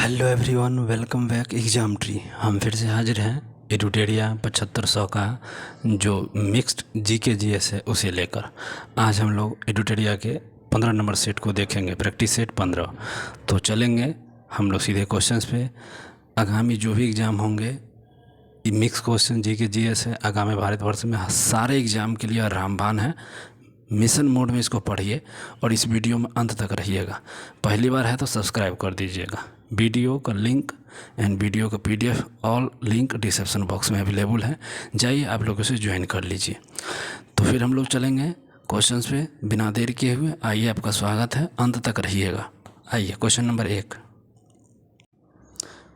Hello everyone, welcome back exam tree. हम फिर से हाजिर हैं एडुटेरिया 7500 का जो मिक्स्ड जीके जीएस है उसे लेकर। आज हम लोग एडुटेरिया के 15 नंबर सेट को देखेंगे, प्रैक्टिस सेट 15। तो चलेंगे हम लोग सीधे क्वेश्चंस पे। आगामी जो भी एग्ज़ाम होंगे ये मिक्स क्वेश्चन जीके जीएस है। आगामी भारतवर्ष में सारे एग्ज़ाम के लिए रामबाण है। मिशन मोड में इसको पढ़िए और इस वीडियो में अंत तक रहिएगा। पहली बार है तो सब्सक्राइब कर दीजिएगा। वीडियो का लिंक एंड वीडियो का PDF all link description box में अवेलेबल है, जाइए आप लोग उसे ज्वाइन कर लीजिए। तो फिर हम लोग चलेंगे क्वेश्चंस पे बिना देर किए हुए। आइए, आपका स्वागत है, अंत तक रहिएगा। आइए question number 1।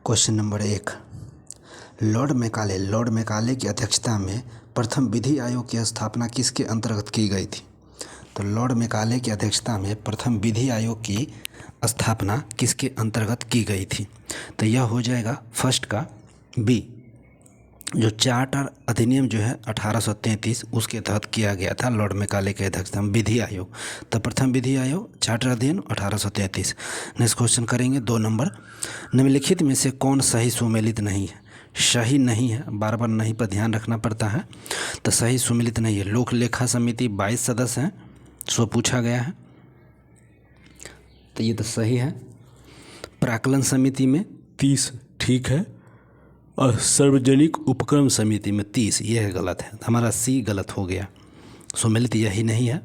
Question number 1, Lord Macaulay की अध्यक्षता में प्रथम विधि आयोग की स्थापना किसके अंतर्गत की गई थी? तो लॉर्ड मैकाले की अध्यक्षता में प्रथम विधि आयोग की स्थापना किसके अंतर्गत की गई थी? तो यह हो जाएगा फर्स्ट का बी, जो चार्टर अधिनियम जो है 1833 उसके तहत किया गया था लॉर्ड मैकाले के अध्यक्षता में विधि आयोग। तो प्रथम विधि आयोग चार्टर अधिनियम 1833। नेक्स्ट क्वेश्चन करेंगे 2 नंबर। निम्नलिखित में से कौन सही सुमेलित नहीं है? सही नहीं है, बार बार नहीं पर ध्यान रखना पड़ता है। तो सही सुमेलित नहीं है। लोक लेखा समिति 22 सदस्य हैं, सो पूछा गया है, तो ये तो सही है। प्राक्कलन समिति में 30 ठीक है, और सार्वजनिक उपक्रम समिति में 30, यह गलत है। हमारा सी गलत हो गया। सुमेलित यही नहीं है।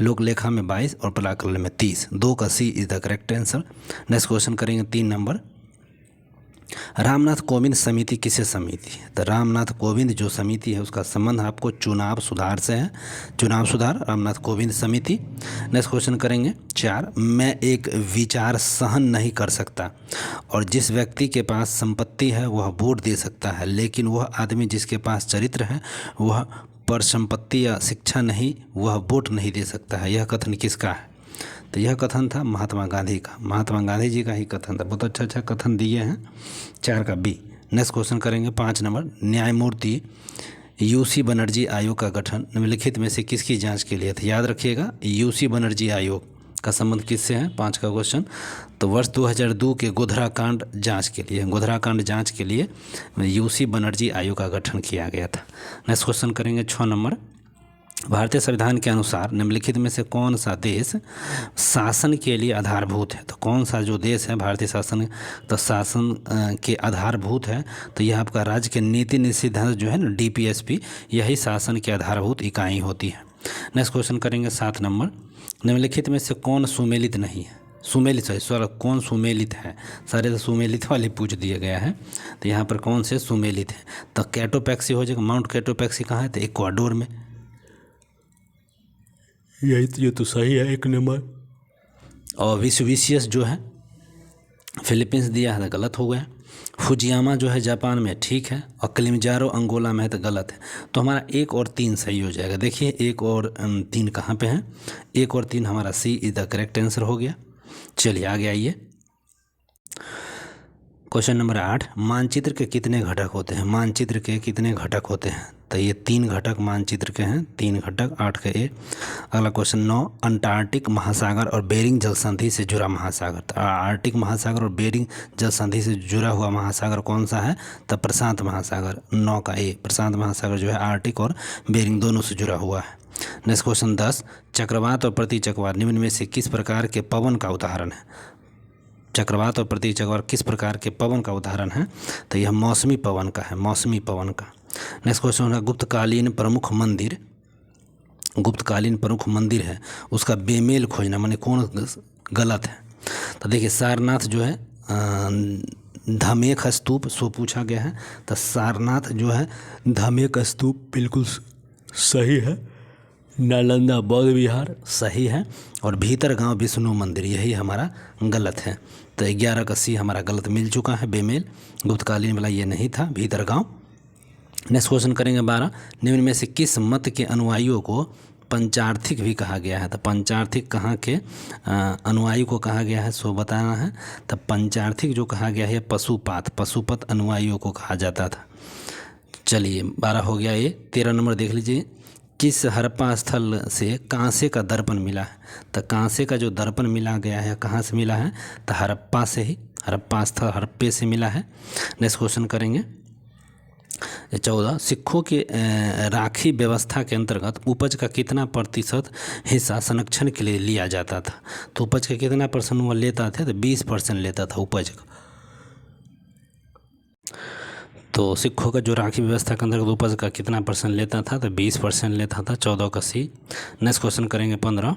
लोक लेखा में 22 और प्राक्कलन में 30, 2 का C is the correct answer. Next question करेंगे 3 नंबर। रामनाथ कोविंद समिति किसे समिति है? तो रामनाथ कोविंद जो समिति है उसका संबंध आपको चुनाव सुधार से है। चुनाव सुधार रामनाथ कोविंद समिति। नेक्स्ट क्वेश्चन करेंगे 4। मैं एक विचार सहन नहीं कर सकता और जिस व्यक्ति के पास संपत्ति है वह वोट दे सकता है, लेकिन वह आदमी जिसके पास चरित्र है वह पर संपत्ति या शिक्षा नहीं, वह वोट नहीं दे सकता है। यह कथन किसका है? तो यह कथन था महात्मा गांधी का। महात्मा गांधी जी का ही कथन था। बहुत अच्छा कथन दिए हैं। 4 का बी। नेक्स्ट क्वेश्चन करेंगे 5 नंबर। न्यायमूर्ति यूसी बनर्जी आयोग का गठन निम्नलिखित में से किसकी जांच के लिए था? याद रखिएगा, यूसी बनर्जी आयोग का संबंध किससे है? 5 का क्वेश्चन। तो वर्ष 2002 के गोधरा कांड जाँच के लिए, गोधरा कांड जाँच के लिए यूसी बनर्जी आयोग का गठन किया गया था। नेक्स्ट क्वेश्चन करेंगे 6 नंबर। भारतीय संविधान के अनुसार निम्नलिखित में से कौन सा देश शासन के लिए आधारभूत है? तो कौन सा जो देश है भारतीय शासन, तो शासन के आधारभूत है, तो यह आपका राज्य के नीति निषेधांश जो है ना, डीपीएसपी, यही शासन की आधारभूत इकाई होती है। नेक्स्ट क्वेश्चन करेंगे 7 नंबर। निम्नलिखित में से कौन सुमेलित नहीं है? सुमेलित है, सर कौन सुमेलित है? सारे तो सुमेलित वाले पूछ दिया गया है, तो यहाँ पर कौन से सुमेलित है? तो कैटोपैक्सी हो जाएगा। माउंट कैटोपैक्सी कहाँ है? तो इक्वाडोर में। ये तो सही है 1 नंबर। और विसुविशियस जो है फिलीपींस दिया है, तो गलत हो गया। फुजियामा जो है जापान में, ठीक है। और किलिमंजारो अंगोला में है, तो गलत है। तो हमारा 1 और 3 सही हो जाएगा। देखिए 1 और 3 कहाँ पे हैं? 1 और 3 हमारा सी इज द करेक्ट आंसर हो गया। चलिए आगे आइए। Question number 8। मानचित्र के कितने घटक होते हैं? मानचित्र के कितने घटक होते हैं? तो ये 3 घटक मानचित्र के हैं, 3 घटक, 8 का ए। अगला क्वेश्चन 9। अंटार्कटिक महासागर और बेरिंग जल संधि से जुड़ा महासागर। तो आर्कटिक महासागर और बेरिंग जल संधि से जुड़ा हुआ महासागर कौन सा है? तो प्रशांत महासागर। 9 का ए, प्रशांत महासागर जो है आर्कटिक और बेरिंग दोनों से जुड़ा हुआ है। Next question 10। चक्रवात और प्रतिचक्रवात निम्न में से किस प्रकार के पवन का उदाहरण है? चक्रवात और प्रतिचक्रवात किस प्रकार के पवन का उदाहरण है? तो यह मौसमी पवन का है, मौसमी पवन का। नेक्स्ट क्वेश्चन है गुप्तकालीन प्रमुख मंदिर, गुप्तकालीन प्रमुख मंदिर है उसका बेमेल खोजना, माने कौन गलत है? तो देखिए सारनाथ जो है धमेख स्तूप, सो पूछा गया है। तो सारनाथ जो है धमेख स्तूप बिल्कुल सही है। नालंदा बौद्ध विहार सही है। और भीतर गांव विष्णु मंदिर यही हमारा गलत है। तो 11 का सी हमारा गलत मिल चुका है, बेमेल। गुप्तकालीन वाला ये नहीं था, भीतर गांव। नेक्स्ट क्वेश्चन करेंगे 12। निम्न में से किस मत के अनुयायियों को पंचार्थिक भी कहा गया है? तो पंचार्थिक कहाँ के अनुयायी को कहा गया है, सो बताना है। तो पंचार्थिक जो कहा गया है पशुपत अनुयायियों को कहा जाता था। चलिए 12 हो गया ये। 13 नंबर देख लीजिए। किस हड़प्पा स्थल से कांसे का दर्पण मिला है? तो कांसे का जो दर्पण मिला गया है कहाँ से मिला है? तो हड़प्पा से ही, हड़प्पा स्थल हड़प्पे से मिला है। नेक्स्ट क्वेश्चन करेंगे 14, सिखों के राखी व्यवस्था के अंतर्गत उपज का कितना प्रतिशत हिस्सा संरक्षण के लिए लिया जाता था? तो उपज का कितना परसेंट वो लेता था? तो 20% लेता था उपज का। तो सिखों का जो राखी व्यवस्था के अंतर्गत उपज का कितना परसेंट लेता था? तो 20% लेता था। 14 का सी। नेक्स्ट क्वेश्चन करेंगे 15,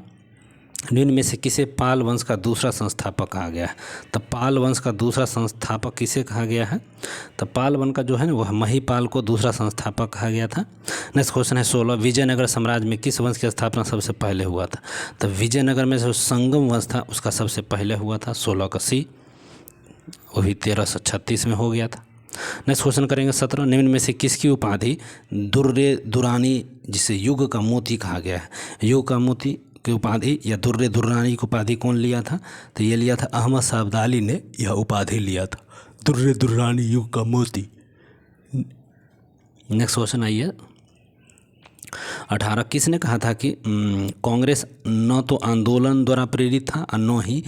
निम्न में से किसे पाल वंश का दूसरा संस्थापक कहा गया है? तो पाल वंश का दूसरा संस्थापक किसे कहा गया है? तो पाल वंश का जो है ना वह महिपाल को दूसरा संस्थापक कहा गया था। नेक्स्ट क्वेश्चन है 16, विजयनगर साम्राज्य में किस वंश की स्थापना सबसे पहले हुआ था? तो विजयनगर में जो संगम वंश था उसका सबसे पहले हुआ था। 16 का सी, वही 1336 में हो गया था। नेक्स्ट क्वेश्चन करेंगे 17, निम्न में से किसकी उपाधि दुर्रे दुरानी जिसे युग का मोती कहा गया है? युग का मोती की उपाधि या दुर्रे दुरानी की उपाधि कौन लिया था? तो ये लिया था अहमद शाह अब्दाली ने यह उपाधि लिया था, दुर्रे दुरानी युग का मोती। नेक्स्ट क्वेश्चन आइए 18, किसने कहा था कि कांग्रेस न तो आंदोलन द्वारा प्रेरित था और न ही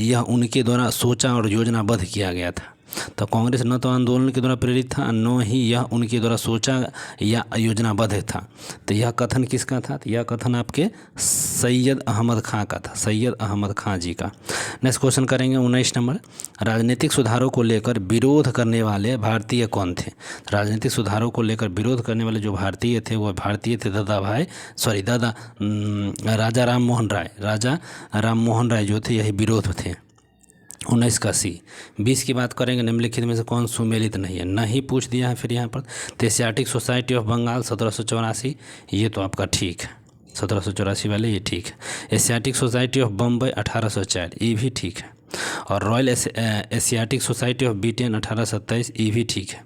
यह उनके द्वारा सोचा और योजनाबद्ध किया गया था? तो कांग्रेस न तो आंदोलन के द्वारा प्रेरित था और न ही यह उनके द्वारा सोचा या योजनाबद्ध था। तो यह कथन किसका था? तो यह कथन आपके सैयद अहमद खां का था, सैयद अहमद खां जी का। नेक्स्ट क्वेश्चन करेंगे 19 नंबर, राजनीतिक सुधारों को लेकर विरोध करने वाले भारतीय कौन थे? राजनीतिक सुधारों को लेकर विरोध करने वाले जो भारतीय थे वह भारतीय थे राजा राम मोहन राय। राजा राम मोहन राय जो थे यही विरोध थे। 19 का सी। 20 की बात करेंगे, निम्नलिखित में से कौन सुमेलित नहीं है? नहीं पूछ दिया है फिर यहाँ पर। तो एशियाटिक सोसाइटी ऑफ बंगाल 1784, ये तो आपका ठीक है, 1784 वाले ये ठीक है। एशियाटिक सोसाइटी ऑफ बम्बई 1804, ये भी ठीक है। और Royal Asiatic Society of Britain 1827, ये भी ठीक है।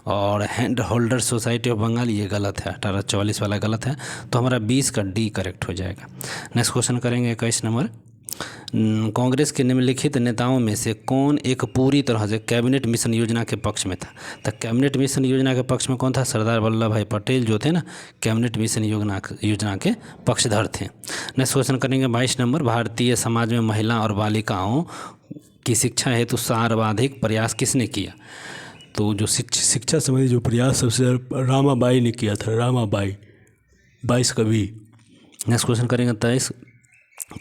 और hand holder Society of Bengal ये गलत है, 1844 वाला गलत है। तो हमारा 20 का डी करेक्ट हो जाएगा। नेक्स्ट क्वेश्चन करेंगे 21 नंबर, कांग्रेस के निम्नलिखित नेताओं में से कौन एक पूरी तरह से कैबिनेट मिशन योजना के पक्ष में था? तो कैबिनेट मिशन योजना के पक्ष में कौन था? सरदार वल्लभ भाई पटेल जो थे ना, कैबिनेट मिशन योजना के पक्षधर थे। नेक्स्ट क्वेश्चन करेंगे 22 नंबर, भारतीय समाज में महिला और बालिकाओं की शिक्षा हेतु सर्वाधिक प्रयास किसने किया? तो जो शिक्षा संबंधी जो प्रयास सबसे रामाबाई ने किया था, रामाबाई। 22 का भी। नेक्स्ट क्वेश्चन करेंगे 23,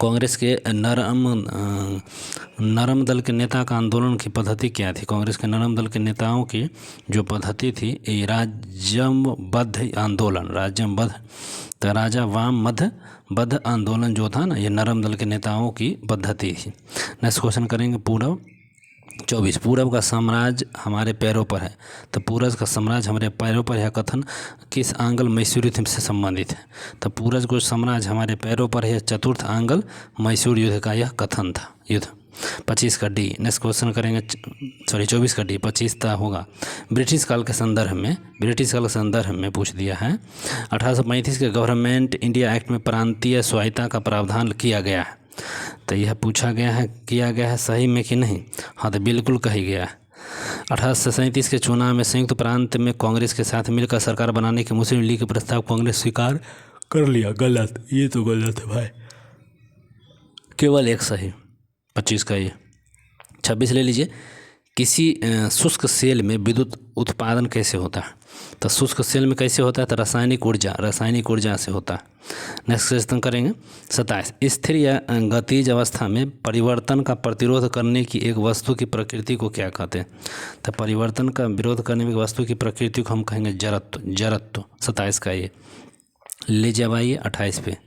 कांग्रेस के नरम दल के नेता का आंदोलन की पद्धति क्या थी? कांग्रेस के नरम दल के नेताओं की जो पद्धति थी ये राज्यबद्ध आंदोलन, राज्यबद्ध। तो राजा वाम बद्ध आंदोलन जो था ना, ये नरम दल के नेताओं की पद्धति थी। नेक्स्ट क्वेश्चन करेंगे पूरब 24, पूरब का साम्राज्य हमारे पैरों पर है। तो पूरब का साम्राज्य हमारे पैरों पर है कथन किस आंग्ल मैसूर युद्ध से संबंधित है? तो पूरब को साम्राज्य हमारे पैरों पर है, चतुर्थ आंग्ल मैसूर युद्ध का यह कथन था युद्ध। 25 का डी। नेक्स्ट क्वेश्चन करेंगे 24 का डी, 25 का होगा। ब्रिटिश काल के संदर्भ में पूछ दिया है। 1835 के गवर्नमेंट इंडिया एक्ट में प्रांतीय स्वायत्तता का प्रावधान किया गया है। तो यह पूछा गया है किया गया है सही में कि नहीं? हाँ, तो बिल्कुल कही गया है। 1837 के चुनाव में संयुक्त प्रांत में कांग्रेस के साथ मिलकर सरकार बनाने के मुस्लिम लीग के प्रस्ताव कांग्रेस स्वीकार कर लिया। गलत, ये तो गलत है भाई, केवल एक सही। 25 का ये। 26 ले लीजिए, किसी शुष्क सेल में विद्युत उत्पादन कैसे होता है? तो शुष्क सेल में कैसे होता है? तो रासायनिक ऊर्जा से होता है। नेक्स्ट क्वेश्चन करेंगे 27, स्थिर या गतिज अवस्था में परिवर्तन का प्रतिरोध करने की एक वस्तु की प्रकृति को क्या कहते हैं? तो परिवर्तन का विरोध करने की वस्तु की प्रकृति को हम कहेंगे जड़त्व। 27 का ये ले जाइए 28 पे।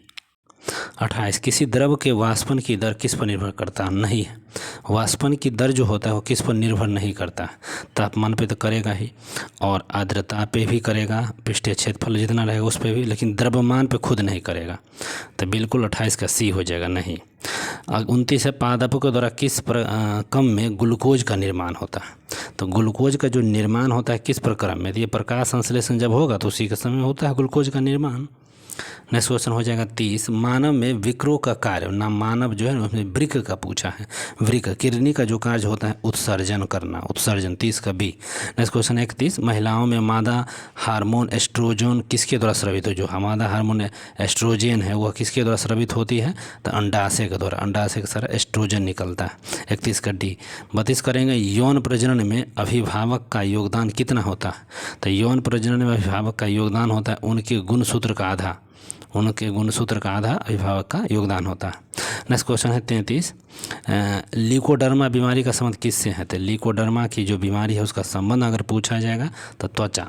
28, किसी द्रव के वाष्पन की दर किस पर निर्भर करता नहीं है? वाष्पन की दर जो होता है वो किस पर निर्भर नहीं करता है? तापमान पे तो करेगा ही, और आर्द्रता पे भी करेगा, पृष्ठीय क्षेत्रफल जितना रहेगा उस पर भी, लेकिन द्रव्यमान पे खुद नहीं करेगा। तो बिल्कुल 28 का सी हो जाएगा नहीं। 29 है, पादपों के द्वारा किस क्रम में ग्लूकोज का निर्माण होता है? तो ग्लूकोज का जो निर्माण होता है किस प्रक्रम में? ये प्रकाश संश्लेषण जब होगा तो उसी के समय होता है ग्लूकोज का निर्माण। नेक्स्ट क्वेश्चन हो जाएगा 30, मानव में विक्रों का कार्य, ना मानव जो है ना उसमें वृक्क का पूछा है। वृक्क किडनी का जो कार्य होता है उत्सर्जन करना, उत्सर्जन, 30 का बी। नेक्स्ट क्वेश्चन 31, महिलाओं में मादा हार्मोन एस्ट्रोजन किसके द्वारा स्रावित हो, जो मादा हार्मोन एस्ट्रोजन है वह किसके द्वारा स्रावित होती है, तो अंडाशय के द्वारा, अंडाशय के सारा एस्ट्रोजन निकलता है। 31 का डी। 32 करेंगे, यौन प्रजनन में अभिभावक का योगदान कितना होता है, तो यौन प्रजनन में अभिभावक का योगदान होता है उनके गुणसूत्र का आधा, उनके गुणसूत्र का आधा अभिभावक का योगदान होता है। नेक्स्ट क्वेश्चन है 33, लीकोडर्मा बीमारी का संबंध किससे है, तो लीकोडर्मा की जो बीमारी है उसका संबंध अगर पूछा जाएगा तो त्वचा,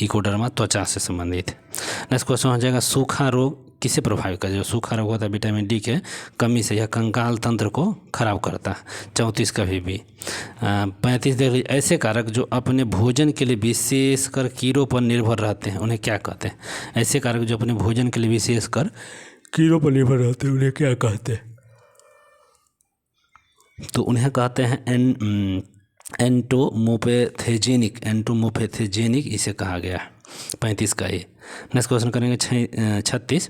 इकोडर्मा त्वचा से संबंधित है। नेक्स्ट क्वेश्चन हो जाएगा, सूखा रोग किसे प्रभावित करे, जो सूखा रोग होता है विटामिन डी के कमी से, यह कंकाल तंत्र को खराब करता है। 34 का भी 35 देख लीजिए, ऐसे कारक जो अपने भोजन के लिए विशेषकर कीड़ों पर निर्भर रहते हैं उन्हें क्या कहते हैं, ऐसे कारक जो अपने भोजन के लिए विशेषकर कीड़ों पर निर्भर रहते हैं उन्हें क्या कहते हैं, तो उन्हें कहते हैं एंटोमोपेथेजेनिक, एंटोमोपेथेजेनिक इसे कहा गया है। 35 का ये। नेक्स्ट क्वेश्चन करेंगे 36,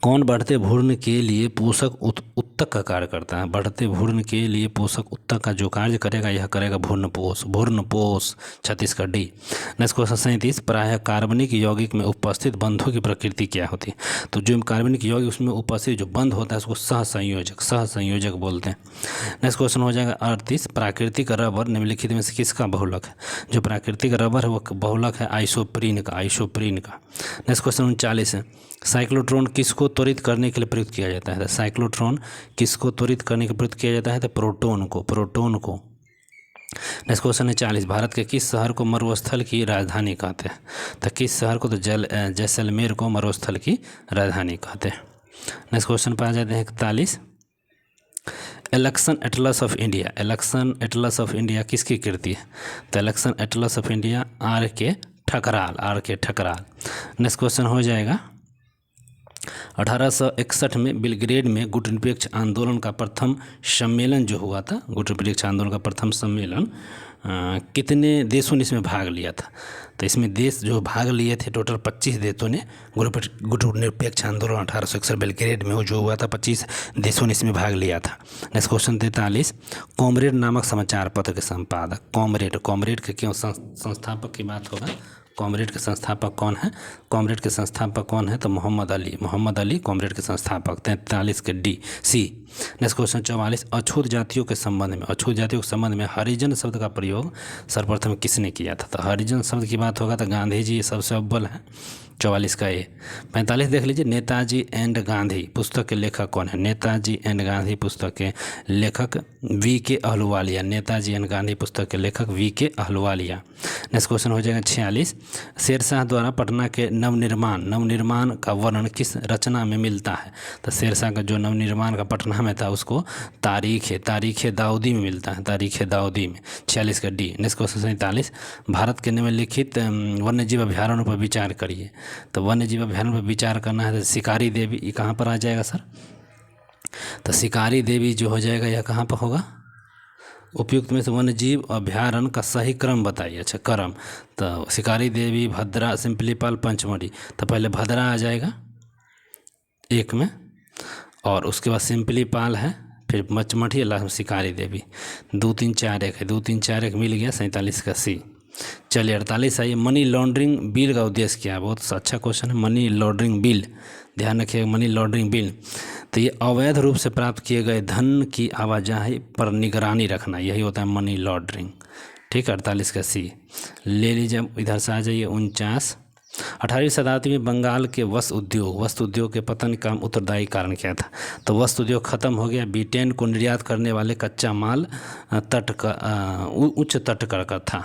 कौन बढ़ते भ्रूण के लिए पोषक उत्तक का कार्य करता है, बढ़ते भ्रूण के लिए पोषक उत्तक का जो कार्य करेगा यह करेगा भ्रूणपोष, भ्रूणपोष। 36 का डी। नेक्स्ट क्वेश्चन 37, प्रायः कार्बनिक यौगिक में उपस्थित बंधों की प्रकृति क्या होती है, तो जो कार्बनिक यौगिक उसमें उपस्थित जो बंध होता है उसको सहसंयोजक, सहसंयोजक बोलते हैं। नेक्स्ट क्वेश्चन हो जाएगा 38, प्राकृतिक रबर निम्नलिखित में से किसका बहुलक है, जो प्राकृतिक रबर है वो बहुलक है आइसोप्रीन का, आइसोप्रीन का। नेक्स्ट क्वेश्चन 39 है, साइक्लोट्रॉन किसको त्वरित करने के लिए प्रयुक्त किया जाता है, साइक्लोट्रॉन किसको त्वरित करने के लिए प्रयुक्त किया जाता है, तो प्रोटॉन को, प्रोटॉन को। नेक्स्ट क्वेश्चन है 40, भारत के किस शहर को मरुस्थल की राजधानी कहते हैं, तो किस शहर को, तो जैसलमेर को मरुस्थल की राजधानी कहते हैं। नेक्स्ट क्वेश्चन पर आ जाते हैं 41, election atlas of India, election atlas of India किसकी कृति है, तो election atlas of India R K Thakral, are K Thakral. Next question हो जाएगा 1861 में बेलग्रेड में गुटनिरपेक्ष आंदोलन का प्रथम सम्मेलन जो हुआ था, गुटनिरपेक्ष आंदोलन का प्रथम सम्मेलन कितने देशों ने इसमें भाग लिया था, तो इसमें देश जो भाग लिए थे टोटल 25 देशों ने गुटनिरपेक्ष आंदोलन 1861 बेलग्रेड में जो हुआ था 25 देशों ने इसमें भाग लिया था। नेक्स्ट क्वेश्चन 43, कॉमरेड नामक समाचार पत्र के संपादक, कॉमरेड, कॉमरेड के क्यों संस्थापक की बात होगा, कॉमरेड के संस्थापक कौन है, कॉमरेड के संस्थापक कौन है, तो मोहम्मद अली, मोहम्मद अली कॉमरेड के संस्थापक। 43 के डी सी। नेक्स्ट क्वेश्चन 44, अछूत जातियों के संबंध में, अछूत जातियों के संबंध में हरिजन शब्द का प्रयोग सर्वप्रथम किसने किया था, तो हरिजन शब्द की बात होगा तो गांधी जी सबसे अव्वल है। 44 का ए। 45 देख लीजिए, नेताजी एंड गांधी पुस्तक के लेखक कौन है, नेताजी एंड गांधी पुस्तक के लेखक वी के अहलुवालिया, नेताजी एंड गांधी पुस्तक के लेखक वी के अहलुवालिया। नेक्स्ट क्वेश्चन हो जाएगा 46, शेरशाह द्वारा पटना के नवनिर्माण का वर्णन किस रचना में मिलता है, तो शेरशाह का जो नवनिर्माण का पटना में था उसको तारीख दाऊदी में मिलता है, तारीख दाऊदी में। 46 का डी। नेक्स्ट क्वेश्चन 47, भारत के निम्नलिखित वन्यजीव अभ्यारण्यों पर विचार करिए, तो वन्यजीव अभ्यारण्य पर विचार करना है तो शिकारी देवी, ये कहाँ पर आ जाएगा सर, तो शिकारी देवी जो हो जाएगा यह कहाँ पर होगा, उपयुक्त में से वन्यजीव अभ्यारण्य का सही क्रम बताइए। अच्छा क्रम, तो शिकारी देवी, भद्रा, सिंपलीपाल, पंचमढ़ी, तो पहले भद्रा आ जाएगा 1 में, और उसके बाद सिंपलीपाल है, फिर पंचमढ़ी, लास्ट में शिकारी देवी। 2 3 4 1 है, 2 3 4 1 मिल गया। 47 का सी। चलिए 48 आइए, मनी लॉन्ड्रिंग बिल का उद्देश्य क्या है, बहुत अच्छा क्वेश्चन है। मनी लॉन्ड्रिंग बिल, ध्यान रखिएगा, मनी लॉन्ड्रिंग बिल, तो ये अवैध रूप से प्राप्त किए गए धन की आवाजाही पर निगरानी रखना, यही होता है मनी लॉन्ड्रिंग। ठीक है, 48 का सी ले लीजिए। इधर से आ जाइए 49, 18वीं शताब्दी में बंगाल के वस्त्र उद्योग के पतन का उत्तरदायी कारण क्या था, तो वस्त्र उद्योग खत्म हो गया, ब्रिटेन को निर्यात करने वाले कच्चा माल उच्च तट का था,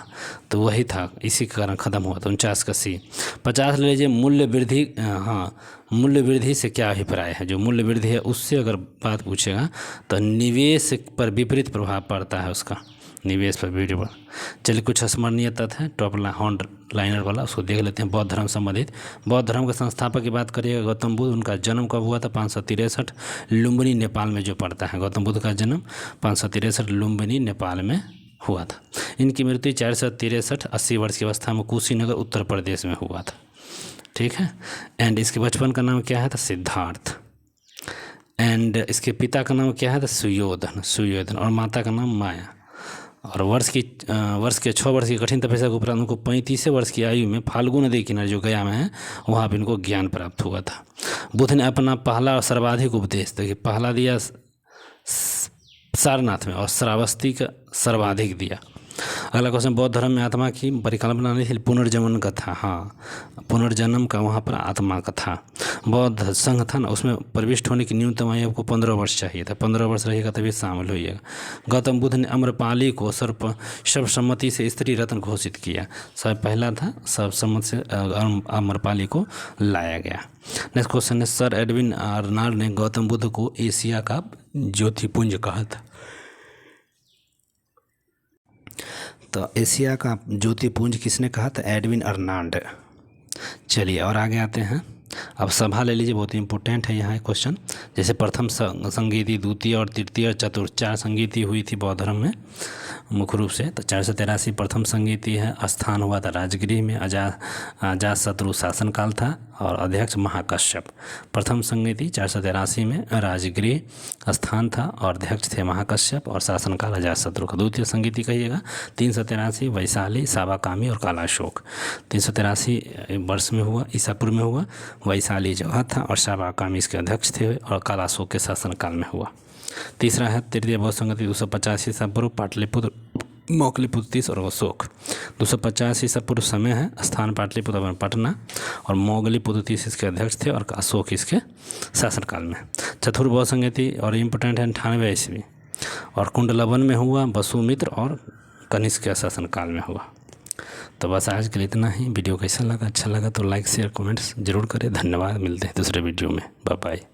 तो वही था, इसी के कारण खत्म हुआ। तो 49 का सी। 50 ले लीजिए, मूल्य वृद्धि, हाँ मूल्य वृद्धि से क्या अभिप्राय है, जो मूल्य वृद्धि है उससे अगर बात पूछेगा तो निवेश पर विपरीत प्रभाव पड़ता है उसका, निवेश पर विपरीत प्रभाव। चलिए कुछ स्मरणीय तथ्य है, टॉप हॉर्न लाइनर वाला, उसको देख लेते हैं। बौद्ध धर्म संबंधित, बौद्ध धर्म के संस्थापक की बात करिएगा गौतम बुद्ध, उनका जन्म कब हुआ था, 563 लुम्बिनी नेपाल में जो पड़ता है। गौतम बुद्ध का जन्म 563 लुम्बिनी नेपाल में हुआ था। इनकी मृत्यु 463 80 वर्ष की अवस्था में कुशीनगर उत्तर प्रदेश में हुआ था। ठीक है। एंड इसके बचपन का नाम क्या है? तो सिद्धार्थ। एंड इसके पिता का नाम क्या है? तो सुयोधन। और माता का नाम माया। और वर्ष के 6 वर्ष की कठिन तपस्या के उपरांत उनको 35 वर्ष की आयु में फाल्गु नदी किनारे जो गया में है वहाँ पर इनको ज्ञान प्राप्त हुआ था। बुद्ध ने अपना पहला और सर्वाधिक उपदेश, देखिए पहला दिया सारनाथ में और श्रावस्ती का सर्वाधिक दिया। अगला क्वेश्चन, बौद्ध धर्म में आत्मा की परिकल्पना नहीं थी, पुनर्जन्म का था। हाँ, पुनर्जन्म का वहाँ पर आत्मा का था। बौद्ध संघ था ना, उसमें प्रविष्ट होने की न्यूनतम आयु आपको 15 वर्ष चाहिए था। 15 वर्ष रहेगा तभी शामिल होइएगा। गौतम बुद्ध ने अम्रपाली को सर्वसम्मति से स्त्री रत्न घोषित किया। सब पहला था, सर्वसम्मति से अम्रपाली को लाया गया। नेक्स्ट क्वेश्चन है, सर एडविन अर्नाल्ड ने गौतम बुद्ध को एशिया का ज्योतिपुंज कहा था। तो एशिया का ज्योतिपुंज किसने कहा था? Edwin Arnold. चलिए और आगे आते हैं। अब सभा ले लीजिए, बहुत ही इंपॉर्टेंट है यहाँ क्वेश्चन। जैसे प्रथम संगीति, द्वितीय और तृतीय और चतुर्थ 4 संगीति हुई थी बौद्ध धर्म में मुख्य रूप से। तो 483 प्रथम संगीति है, स्थान हुआ था राजगृह में, अजातशत्रु शासनकाल था और अध्यक्ष महाकश्यप। प्रथम संगीति 483 में राजगृह स्थान था और अध्यक्ष थे महाकश्यप और शासनकाल अजातशत्रु का। द्वितीय संगीति कहिएगा 383 वैशाली, साबाकामी और कालाशोक। 383 वर्ष में हुआ, ईसा पूर्व में हुआ। वैशाली जगह था और साबाकामी इसके अध्यक्ष थे और कालाशोक के शासनकाल में हुआ। तीसरा है तृतीय बौद्ध संगति 250 ईसा पूर्व, पाटलिपुत्र, मौखलीपुत्र 30 और अशोक। 250 ईसा पूर्व समय है, स्थान पाटलिपुत्र पटना और मौखलीपुत्र 30 इसके अध्यक्ष थे और अशोक इसके शासनकाल में। चतुर्थ बौद्ध संगति और इम्पोर्टेंट है 98 ईस्वी और कुंडलवन में हुआ, वसुमित्र और कनिष्क के शासनकाल में हुआ। तो बस आज के लिए इतना ही। वीडियो कैसा लगा? अच्छा लगा तो लाइक शेयर कमेंट्स जरूर करें। धन्यवाद, मिलते हैं दूसरे वीडियो में। Bye bye.